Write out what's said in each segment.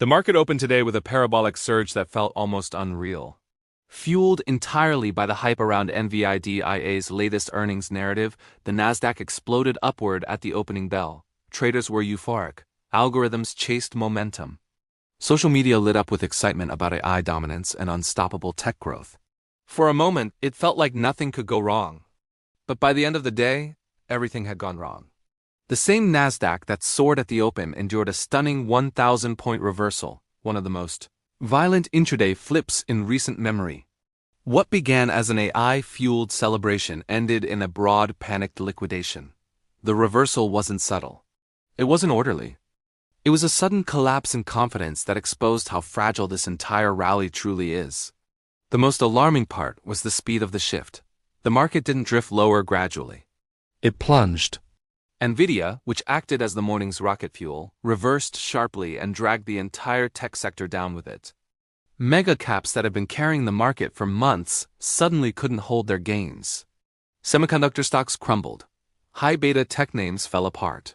The market opened today with a parabolic surge that felt almost unreal. Fueled entirely by the hype around NVIDIA's latest earnings narrative, the NASDAQ exploded upward at the opening bell. Traders were euphoric. Algorithms chased momentum. Social media lit up with excitement about AI dominance and unstoppable tech growth. For a moment, it felt like nothing could go wrong. But by the end of the day, everything had gone wrong. The same NASDAQ that soared at the open endured a stunning 1,000-point reversal, one of the most violent intraday flips in recent memory. What began as an AI-fueled celebration ended in a broad, panicked liquidation. The reversal wasn't subtle. It wasn't orderly. It was a sudden collapse in confidence that exposed how fragile this entire rally truly is. The most alarming part was the speed of the shift. The market didn't drift lower gradually. It plunged. NVIDIA, which acted as the morning's rocket fuel, reversed sharply and dragged the entire tech sector down with it. Mega caps that had been carrying the market for months suddenly couldn't hold their gains. Semiconductor stocks crumbled. High beta tech names fell apart.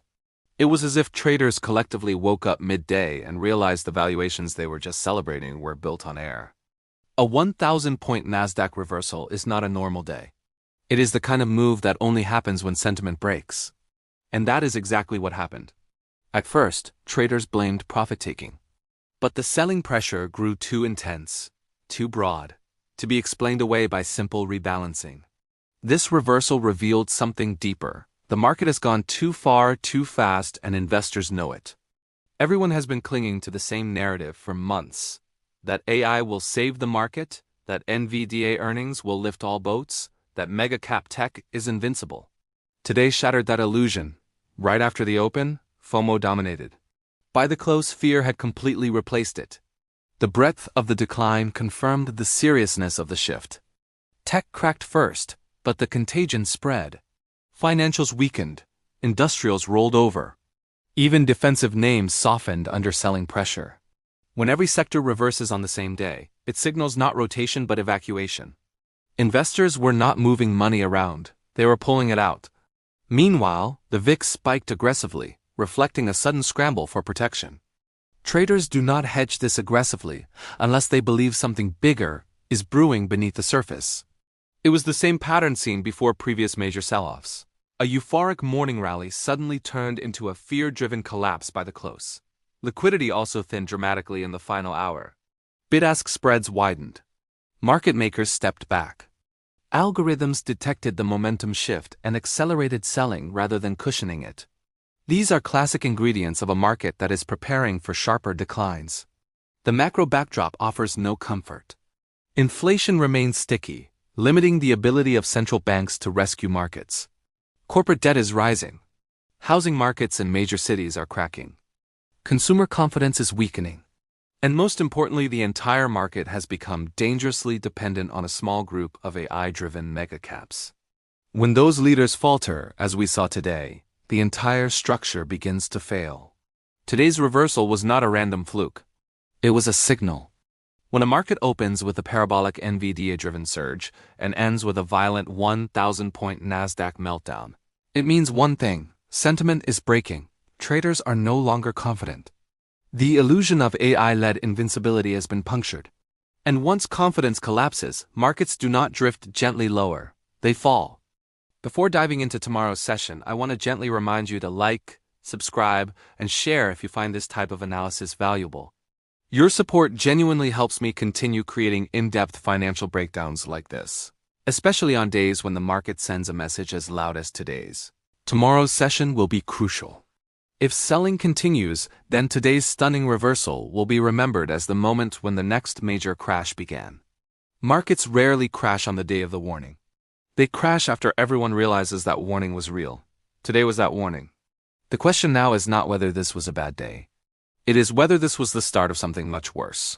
It was as if traders collectively woke up midday and realized the valuations they were just celebrating were built on air. A 1,000-point NASDAQ reversal is not a normal day. It is the kind of move that only happens when sentiment breaks. And that is exactly what happened. At first, traders blamed profit-taking. But the selling pressure grew too intense, too broad, to be explained away by simple rebalancing. This reversal revealed something deeper. The market has gone too far, too fast, and investors know it. Everyone has been clinging to the same narrative for months. That AI will save the market, that NVDA earnings will lift all boats, that mega-cap tech is invincible. Today shattered that illusion. Right after the open, FOMO dominated. By the close, fear had completely replaced it. The breadth of the decline confirmed the seriousness of the shift. Tech cracked first, but the contagion spread. Financials weakened, industrials rolled over. Even defensive names softened under selling pressure. When every sector reverses on the same day, it signals not rotation but evacuation. Investors were not moving money around, they were pulling it out. Meanwhile, the VIX spiked aggressively, reflecting a sudden scramble for protection. Traders do not hedge this aggressively unless they believe something bigger is brewing beneath the surface. It was the same pattern seen before previous major sell-offs. A euphoric morning rally suddenly turned into a fear-driven collapse by the close. Liquidity also thinned dramatically in the final hour. Bid-ask spreads widened. Market makers stepped back. Algorithms detected the momentum shift and accelerated selling rather than cushioning it. These are classic ingredients of a market that is preparing for sharper declines. The macro backdrop offers no comfort. Inflation remains sticky, limiting the ability of central banks to rescue markets. Corporate debt is rising. Housing markets in major cities are cracking. Consumer confidence is weakening. And most importantly, the entire market has become dangerously dependent on a small group of AI-driven megacaps. When those leaders falter, as we saw today, the entire structure begins to fail. Today's reversal was not a random fluke. It was a signal. When a market opens with a parabolic NVIDIA-driven surge and ends with a violent 1,000-point NASDAQ meltdown, it means one thing: sentiment is breaking. Traders are no longer confident. The illusion of AI-led invincibility has been punctured. And once confidence collapses, markets do not drift gently lower, they fall. Before diving into tomorrow's session, I want to gently remind you to like, subscribe, and share if you find this type of analysis valuable. Your support genuinely helps me continue creating in-depth financial breakdowns like this, especially on days when the market sends a message as loud as today's. Tomorrow's session will be crucial. If selling continues, then today's stunning reversal will be remembered as the moment when the next major crash began. Markets rarely crash on the day of the warning. They crash after everyone realizes that warning was real. Today was that warning. The question now is not whether this was a bad day. It is whether this was the start of something much worse.